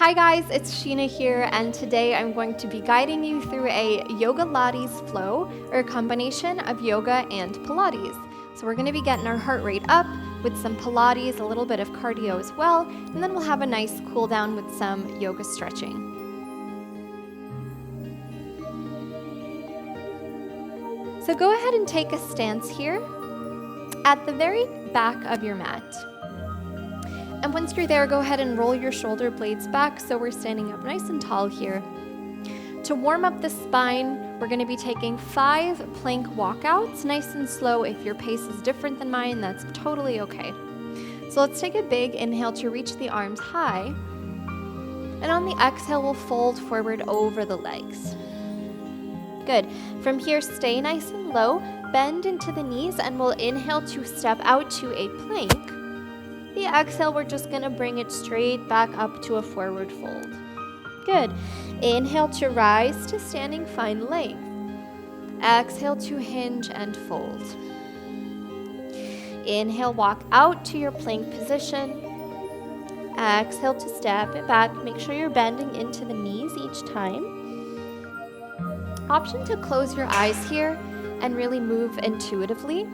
Hi guys, it's Sheena here, and today I'm going to be guiding you through a Yogalates flow, or a combination of yoga and Pilates. So we're going to be getting our heart rate up with some Pilates, a little bit of cardio as well, and then we'll have a nice cool down with some yoga stretching. So go ahead and take a stance here at the very back of your mat. And once you're there, go ahead and roll your shoulder blades back so we're standing up nice and tall here. To warm up the spine, we're going to be taking 5 plank walkouts, nice and slow. If your pace is different than mine, that's totally okay. So let's take a big inhale to reach the arms high. And on the exhale, we'll fold forward over the legs. Good. From here, stay nice and low, bend into the knees, and we'll inhale to step out to a plank. The exhale, we're just going to bring it straight back up to a forward fold. Good. Inhale to rise to standing, find length. Exhale to hinge and fold. Inhale, walk out to your plank position. Exhale to step it back. Make sure you're bending into the knees each time. Option to close your eyes here and really move intuitively.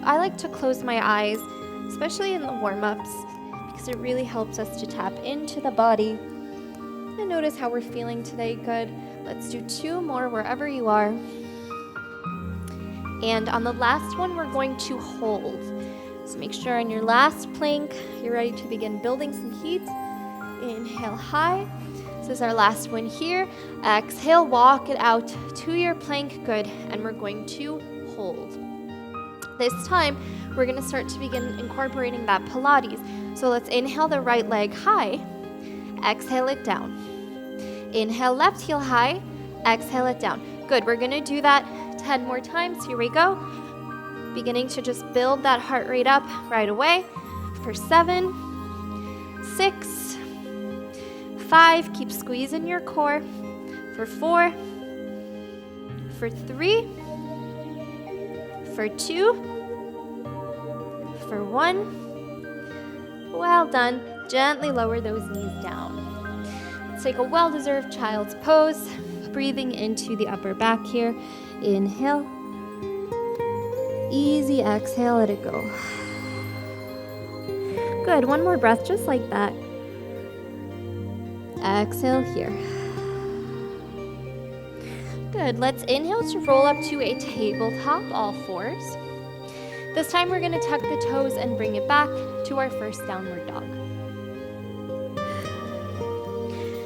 I like to close my eyes, especially in the warm-ups, because it really helps us to tap into the body and notice how we're feeling today. Good. Let's do 2 more wherever you are. And on the last one, we're going to hold. So make sure on your last plank, you're ready to begin building some heat. Inhale high. This is our last one here. Exhale, walk it out to your plank. Good. And we're going to hold. This time, we're going to start to begin incorporating that Pilates. So let's inhale the right leg high. Exhale it down. Inhale left heel high. Exhale it down. Good. We're going to do that 10 more times. Here we go. Beginning to just build that heart rate up right away. For 7, 6, 5. Keep squeezing your core. For 4. For 3. For 2, for 1, well done. Gently lower those knees down. Let's take a well-deserved child's pose, breathing into the upper back here. Inhale, easy exhale, let it go. Good, 1 more breath just like that. Exhale here. Good. Let's inhale to roll up to a tabletop, all 4s. This time we're going to tuck the toes and bring it back to our first downward dog.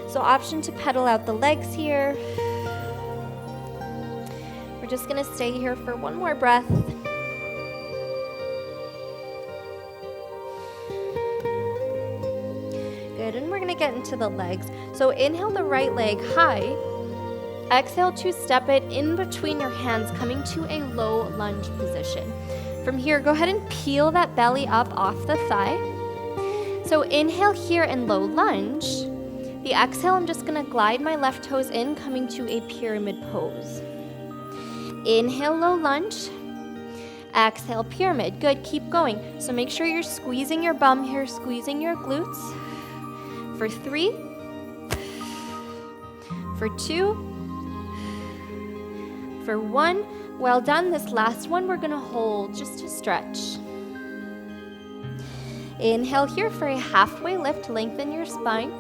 So option to pedal out the legs here. We're just going to stay here for 1 more breath. Good. And we're going to get into the legs. So inhale the right leg high. Exhale to step it in between your hands, coming to a low lunge position. From here, go ahead and peel that belly up off the thigh. So inhale here in low lunge. The exhale, I'm just going to glide my left toes in, coming to a pyramid pose. Inhale, low lunge. Exhale, pyramid. Good, keep going. So make sure you're squeezing your bum here, squeezing your glutes. For 3. For 2. For 1, well done. This last one we're going to hold just to stretch. Inhale here for a halfway lift, lengthen your spine.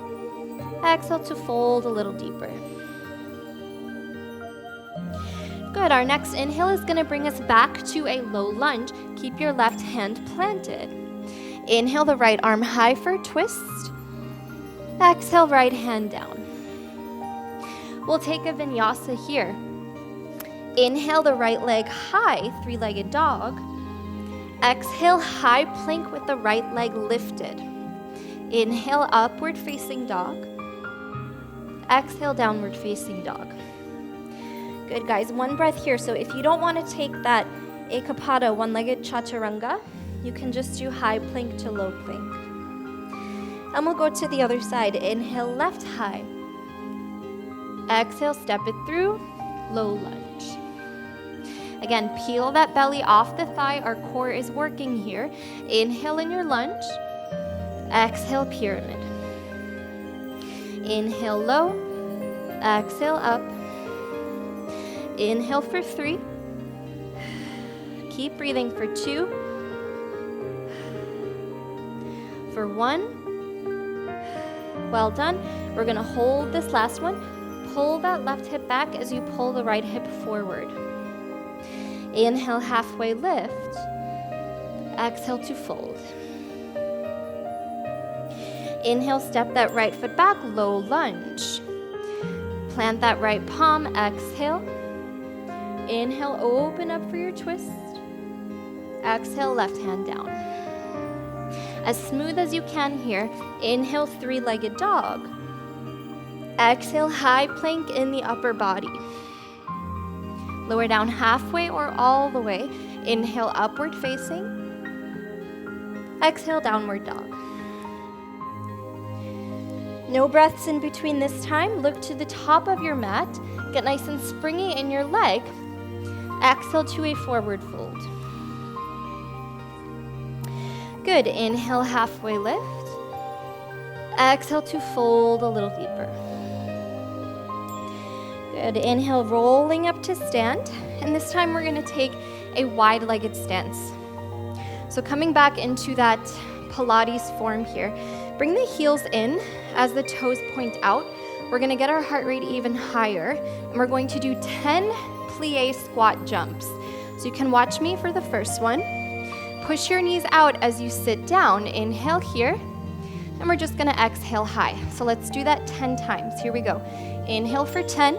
Exhale to fold a little deeper. Good. Our next inhale is going to bring us back to a low lunge. Keep your left hand planted. Inhale the right arm high for a twist. Exhale, right hand down. We'll take a vinyasa here. Inhale the right leg high, 3-legged dog. Exhale, high plank with the right leg lifted. Inhale, upward facing dog. Exhale, downward facing dog. Good, guys. 1 breath here. So if you don't want to take that ekapada, 1-legged chaturanga, you can just do high plank to low plank. And we'll go to the other side. Inhale, left high. Exhale, step it through, low lunge. Again, peel that belly off the thigh. Our core is working here. Inhale in your lunge. Exhale, pyramid. Inhale low, exhale up. Inhale for 3. Keep breathing for 2. For 1. Well done. We're gonna hold this last one. Pull that left hip back as you pull the right hip forward. Inhale, halfway lift. Exhale to fold. Inhale, step that right foot back, low lunge. Plant that right palm, exhale. Inhale, open up for your twist. Exhale, left hand down. As smooth as you can here, inhale, three-legged dog. Exhale, high plank in the upper body. Lower down halfway or all the way. Inhale, upward facing. Exhale, downward dog. No breaths in between this time. Look to the top of your mat. Get nice and springy in your leg. Exhale to a forward fold. Good. Inhale, halfway lift. Exhale to fold a little deeper. Good. Inhale, rolling up to stand. And this time we're going to take a wide-legged stance. So coming back into that Pilates form here, bring the heels in as the toes point out. We're going to get our heart rate even higher, and we're going to do 10 plie squat jumps. So you can watch me for the first one. Push your knees out as you sit down. Inhale here, and we're just going to exhale high. So let's do that 10 times. Here we go. Inhale for 10.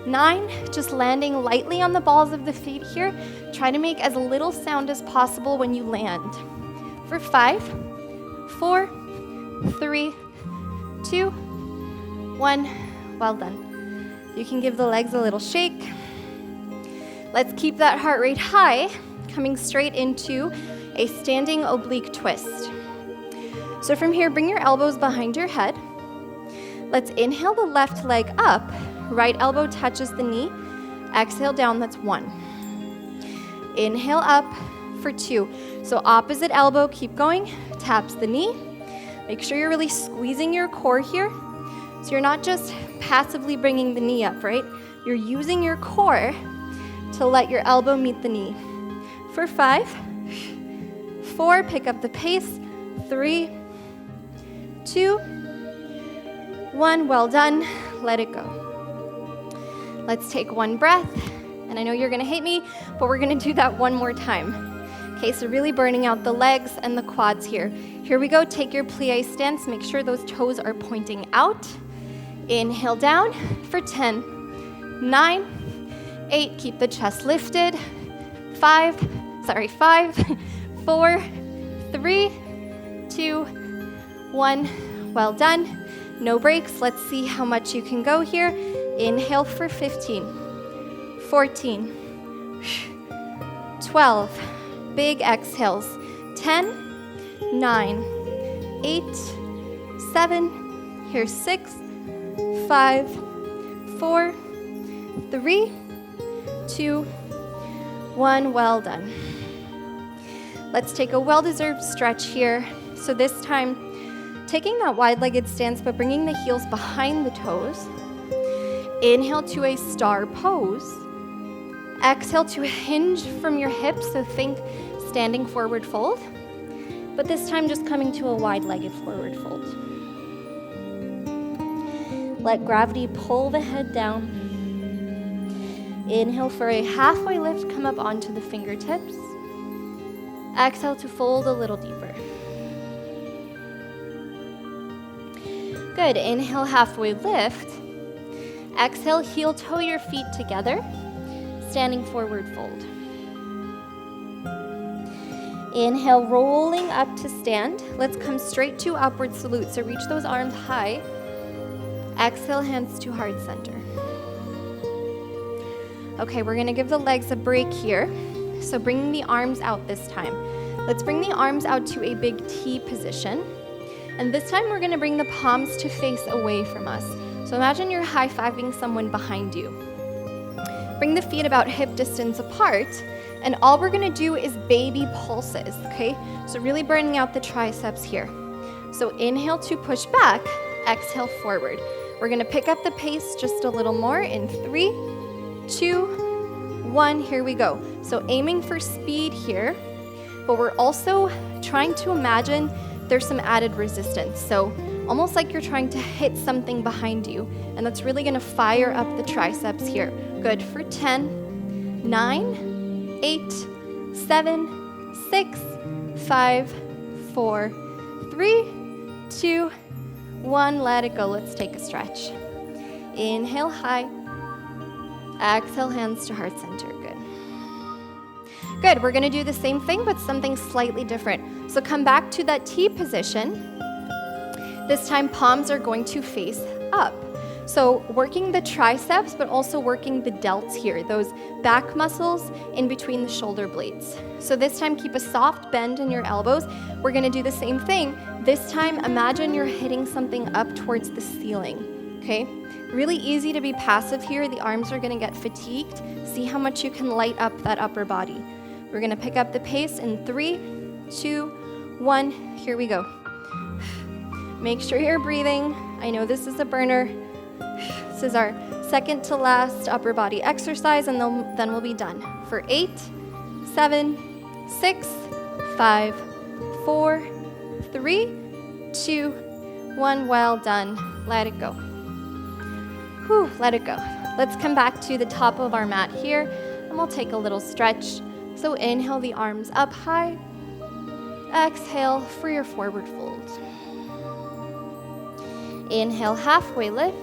9, just landing lightly on the balls of the feet here. Try to make as little sound as possible when you land. For 5, 4, 3, 2, 1. Well done. You can give the legs a little shake. Let's keep that heart rate high, coming straight into a standing oblique twist. So from here, bring your elbows behind your head. Let's inhale the left leg up. Right elbow touches the knee. Exhale down, that's 1. Inhale up for 2. So opposite elbow, keep going, taps the knee. Make sure you're really squeezing your core here. So you're not just passively bringing the knee up, right? You're using your core to let your elbow meet the knee. For 5, 4, pick up the pace. 3, 2, 1, well done. Let it go. Let's take one breath, and I know you're gonna hate me, but we're gonna do that one more time. Okay, so really burning out the legs and the quads here. Here we go, take your plie stance, make sure those toes are pointing out. Inhale down for 10, 9, 8, keep the chest lifted. 5, 4, 3, 2, 1, well done. No breaks, let's see how much you can go here. Inhale for 15, 14, 12, big exhales, 10, 9, 8, 7, here's 6, 5, 4, 3, 2, 1, well done. Let's take a well-deserved stretch here. So this time, taking that wide-legged stance, but bringing the heels behind the toes. Inhale to a star pose. Exhale to hinge from your hips, so think standing forward fold. But this time just coming to a wide-legged forward fold. Let gravity pull the head down. Inhale for a halfway lift, come up onto the fingertips. Exhale to fold a little deeper. Good, inhale, halfway lift. Exhale, heel toe your feet together, standing forward fold. Inhale, rolling up to stand. Let's come straight to upward salute, so reach those arms high. Exhale, hands to heart center. Okay, we're gonna give the legs a break here. So bringing the arms out this time. Let's bring the arms out to a big T position. And this time we're gonna bring the palms to face away from us. So imagine you're high-fiving someone behind you. Bring the feet about hip distance apart, and all we're gonna do is baby pulses, okay? So really burning out the triceps here. So inhale to push back, exhale forward. We're gonna pick up the pace just a little more in 3, 2, 1, here we go. So aiming for speed here, but we're also trying to imagine there's some added resistance. So almost like you're trying to hit something behind you, and that's really gonna fire up the triceps here. Good for 10, 9, 8, 7, 6, 5, 4, 3, 2, 1, let it go. Let's take a stretch. Inhale high. Exhale, hands to heart center. Good. Good, we're gonna do the same thing, but something slightly different. So come back to that T position. This time, palms are going to face up. So working the triceps, but also working the delts here, those back muscles in between the shoulder blades. So this time, keep a soft bend in your elbows. We're gonna do the same thing. This time, imagine you're hitting something up towards the ceiling, okay? Really easy to be passive here. The arms are gonna get fatigued. See how much you can light up that upper body. We're gonna pick up the pace in 3, 2, 1, here we go. Make sure you're breathing. I know this is a burner. This is our second to last upper body exercise, and then we'll be done. For 8, 7, 6, 5, 4, 3, 2, 1, well done. Let it go. Whew, let it go. Let's come back to the top of our mat here, and we'll take a little stretch. So inhale the arms up high. Exhale for your forward fold. Inhale, halfway lift.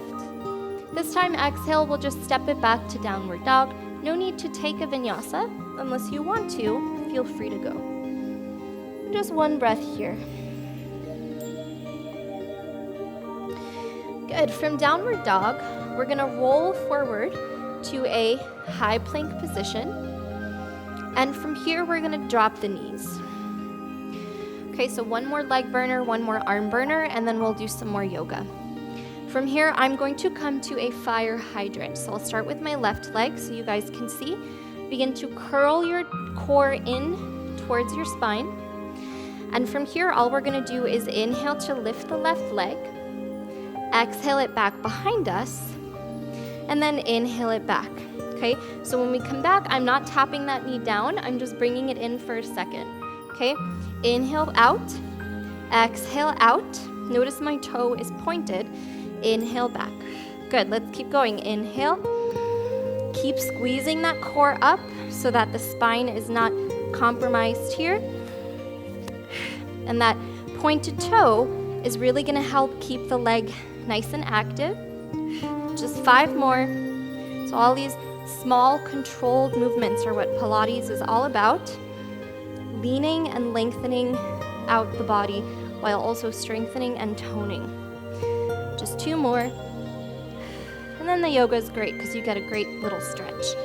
This time, exhale, we'll just step it back to downward dog. No need to take a vinyasa. Unless you want to, feel free to go. Just one breath here. Good, from downward dog, we're gonna roll forward to a high plank position. And from here, we're gonna drop the knees. Okay, so one more leg burner, one more arm burner, and then we'll do some more yoga. From here, I'm going to come to a fire hydrant. So I'll start with my left leg so you guys can see. Begin to curl your core in towards your spine. And from here, all we're gonna do is inhale to lift the left leg. Exhale it back behind us, and then inhale it back, okay? So when we come back, I'm not tapping that knee down, I'm just bringing it in for a second, okay? Inhale out, exhale out. Notice my toe is pointed. Inhale back. Good, let's keep going. Inhale. Keep squeezing that core up so that the spine is not compromised here. And that pointed toe is really gonna help keep the leg nice and active. Just 5 more. So all these small controlled movements are what Pilates is all about. Leaning and lengthening out the body while also strengthening and toning. Just 2 more. And then the yoga is great because you get a great little stretch.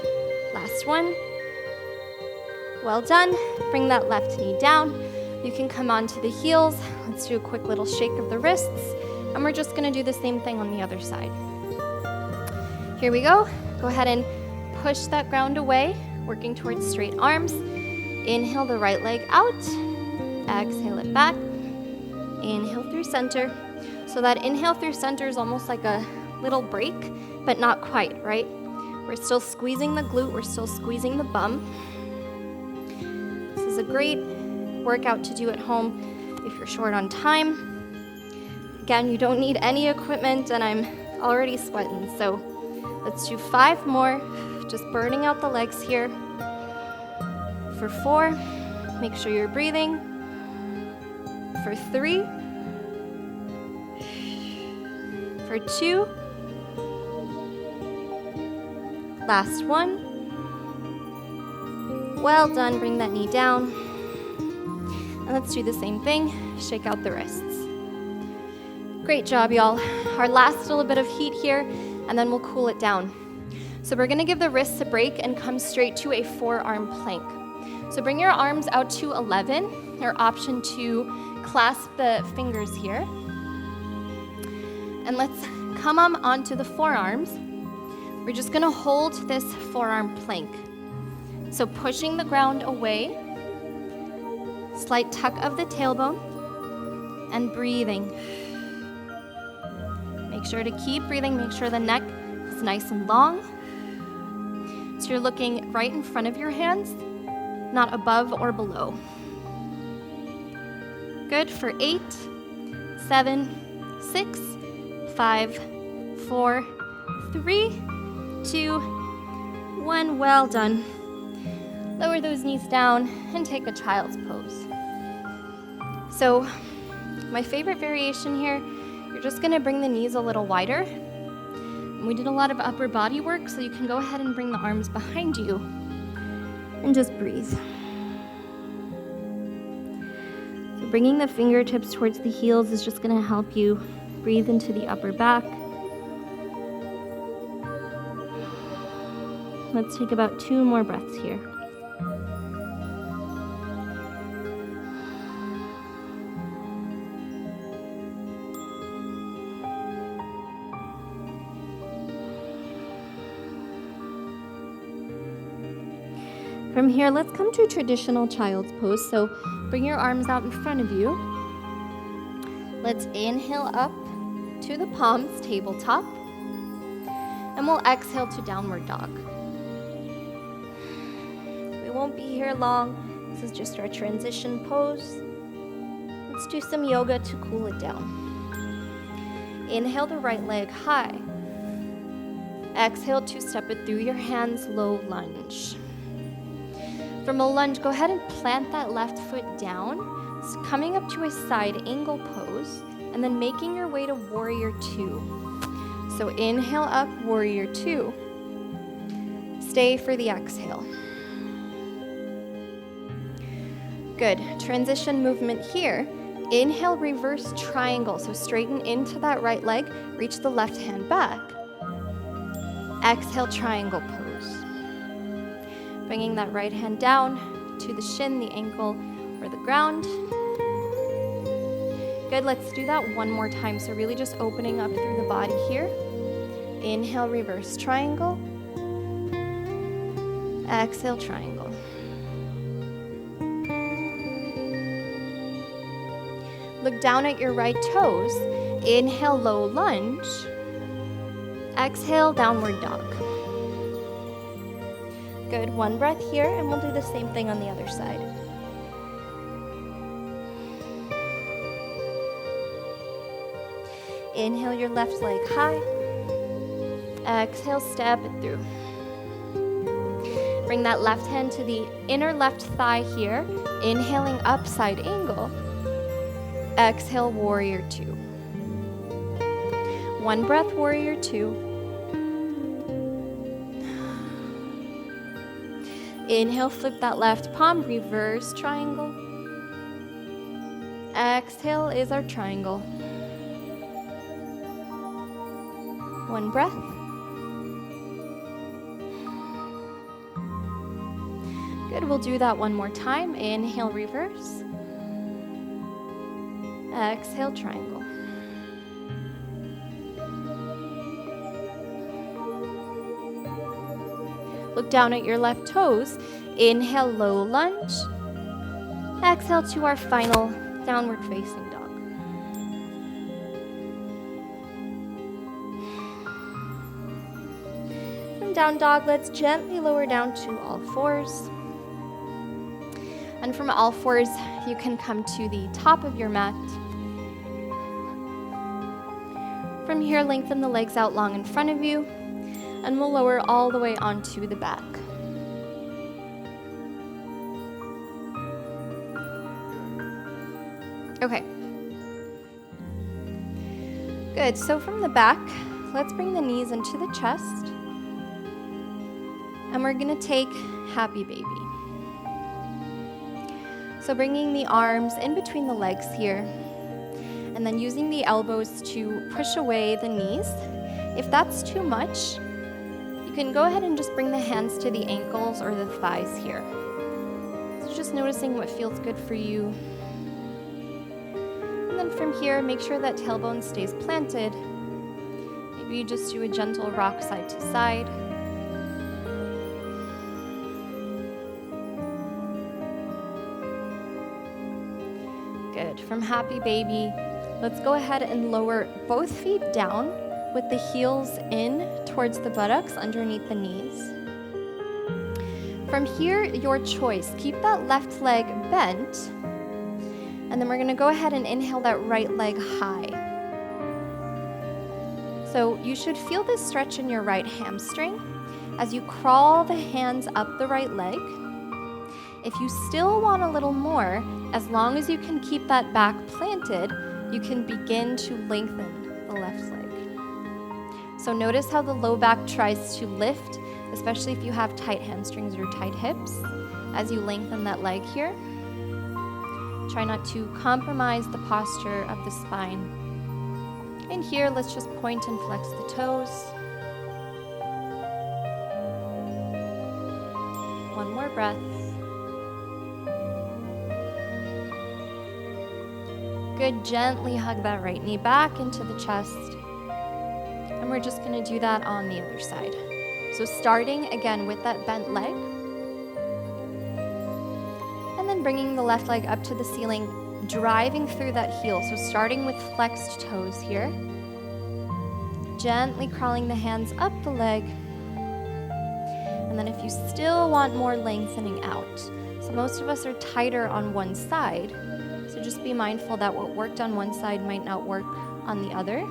Last one. Well done. Bring that left knee down. You can come onto the heels. Let's do a quick little shake of the wrists. And we're just gonna do the same thing on the other side. Here we go. Go ahead and push that ground away, working towards straight arms. Inhale the right leg out. Exhale it back. Inhale through center. So that inhale through center is almost like a little break, but not quite, right? We're still squeezing the glute, we're still squeezing the bum. This is a great workout to do at home if you're short on time. Again, you don't need any equipment, and I'm already sweating, so let's do 5 more, just burning out the legs here. For 4, make sure you're breathing. For 3, for 2, last one. Well done, bring that knee down. And let's do the same thing, shake out the wrists. Great job, y'all. Our last little bit of heat here, and then we'll cool it down. So we're gonna give the wrists a break and come straight to a forearm plank. So bring your arms out to 11, or option to clasp the fingers here. And let's come onto the forearms. We're just gonna hold this forearm plank. So pushing the ground away, slight tuck of the tailbone, and breathing. Make sure to keep breathing. Make sure the neck is nice and long. So you're looking right in front of your hands, not above or below. Good for 8, 7, 6, 5, 4, 3, 2, 1. Well done. Lower those knees down and take a child's pose. So my favorite variation here, you're just gonna bring the knees a little wider. And we did a lot of upper body work, so you can go ahead and bring the arms behind you and just breathe. So bringing the fingertips towards the heels is just gonna help you breathe into the upper back. Let's take about 2 more breaths here. From here, let's come to traditional child's pose. So bring your arms out in front of you. Let's inhale up to the palms, tabletop. And we'll exhale to downward dog. We won't be here long. This is just our transition pose. Let's do some yoga to cool it down. Inhale the right leg high. Exhale to step it through your hands, low lunge. From a lunge, go ahead and plant that left foot down, coming up to a side angle pose, and then making your way to warrior 2. So inhale up, warrior 2. Stay for the exhale. Good. Transition movement here. Inhale, reverse triangle. So straighten into that right leg, reach the left hand back. Exhale, triangle pose. Bringing that right hand down to the shin, the ankle, or the ground. Good, let's do that one more time. So really just opening up through the body here. Inhale, reverse triangle. Exhale, triangle. Look down at your right toes. Inhale, low lunge. Exhale, downward dog. Good, 1 breath here, and we'll do the same thing on the other side. Inhale your left leg high. Exhale, step it through. Bring that left hand to the inner left thigh here. Inhaling up, side angle. Exhale, warrior 2. 1 breath, warrior 2. Inhale, flip that left palm, reverse triangle. Exhale is our triangle. 1 breath. Good, we'll do that one more time. Inhale, reverse. Exhale, triangle. Look down at your left toes. Inhale, low lunge. Exhale to our final downward facing dog. From down dog, let's gently lower down to all fours. And from all fours, you can come to the top of your mat. From here, lengthen the legs out long in front of you. And we'll lower all the way onto the back. Okay. Good, so from the back, let's bring the knees into the chest. And we're gonna take happy baby. So bringing the arms in between the legs here, and then using the elbows to push away the knees. If that's too much, you can go ahead and just bring the hands to the ankles or the thighs here. So just noticing what feels good for you. And then from here, make sure that tailbone stays planted. Maybe you just do a gentle rock side to side. Good. From happy baby, let's go ahead and lower both feet down with the heels in towards the buttocks underneath the knees. From here, your choice. Keep that left leg bent, and then we're going to go ahead and inhale that right leg high. So you should feel this stretch in your right hamstring as you crawl the hands up the right leg. If you still want a little more, as long as you can keep that back planted, you can begin to lengthen the left leg. So notice how the low back tries to lift, especially if you have tight hamstrings or tight hips, as you lengthen that leg here. Try not to compromise the posture of the spine. And here, let's just point and flex the toes. One more breath. Good, gently hug that right knee back into the chest. And we're just gonna do that on the other side. So starting again with that bent leg, and then bringing the left leg up to the ceiling, driving through that heel. So starting with flexed toes here, gently crawling the hands up the leg, and then if you still want more, lengthening out. So most of us are tighter on one side, so just be mindful that what worked on one side might not work on the other.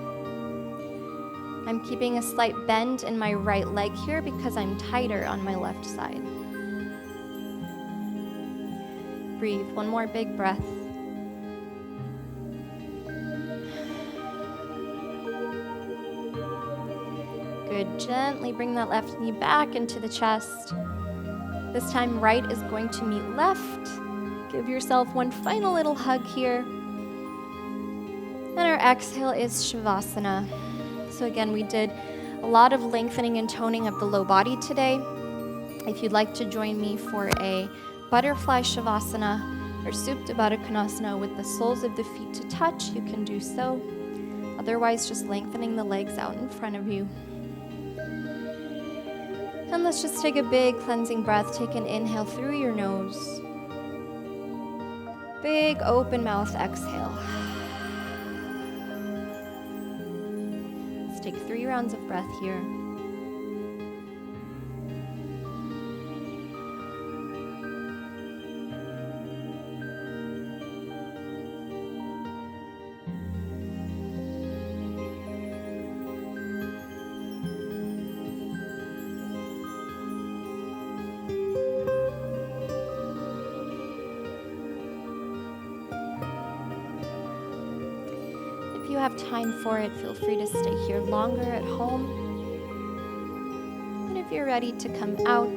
I'm keeping a slight bend in my right leg here because I'm tighter on my left side. Breathe, one more big breath. Good, gently bring that left knee back into the chest. This time right is going to meet left. Give yourself one final little hug here. And our exhale is Shavasana. So again, we did a lot of lengthening and toning of the low body today. If you'd like to join me for a butterfly Shavasana or Supta Baddha Konasana with the soles of the feet to touch, you can do so. Otherwise, just lengthening the legs out in front of you. And let's just take a big cleansing breath. Take an inhale through your nose. Big open mouth exhale. Let's take 3 rounds of breath here. If you have time for it, feel free to stay here longer at home. And if you're ready to come out,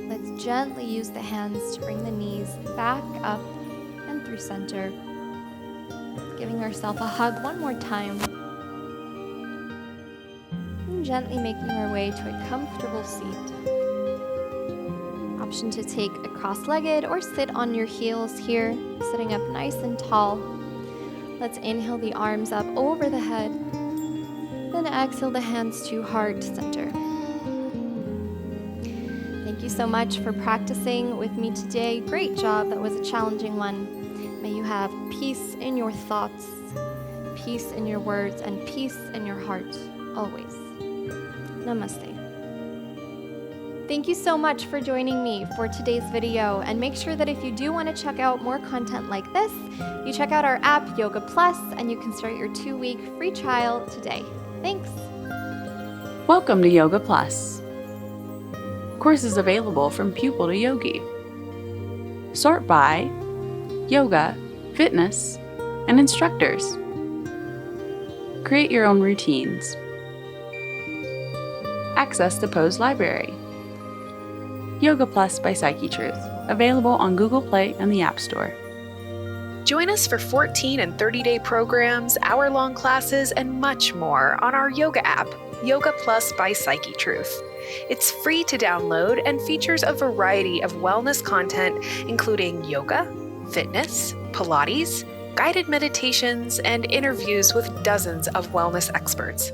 let's gently use the hands to bring the knees back up and through center. Giving ourselves a hug one more time. And gently making our way to a comfortable seat. Option to take a cross-legged or sit on your heels here, sitting up nice and tall. Let's inhale the arms up over the head, then exhale the hands to heart center. Thank you so much for practicing with me today. Great job, that was a challenging one. May you have peace in your thoughts, peace in your words, and peace in your heart, always. Namaste. Thank you so much for joining me for today's video, and make sure that if you do want to check out more content like this, you check out our app Yoga Plus, and you can start your 2-week free trial today. Thanks. Welcome to Yoga Plus. Courses available from pupil to yogi. Sort by yoga, fitness, and instructors. Create your own routines. Access the Pose Library. Yoga Plus by Psyche Truth, available on Google Play and the App Store. Join us for 14 and 30-day programs, hour-long classes, and much more on our yoga app, Yoga Plus by Psyche Truth. It's free to download and features a variety of wellness content, including yoga, fitness, Pilates, guided meditations, and interviews with dozens of wellness experts.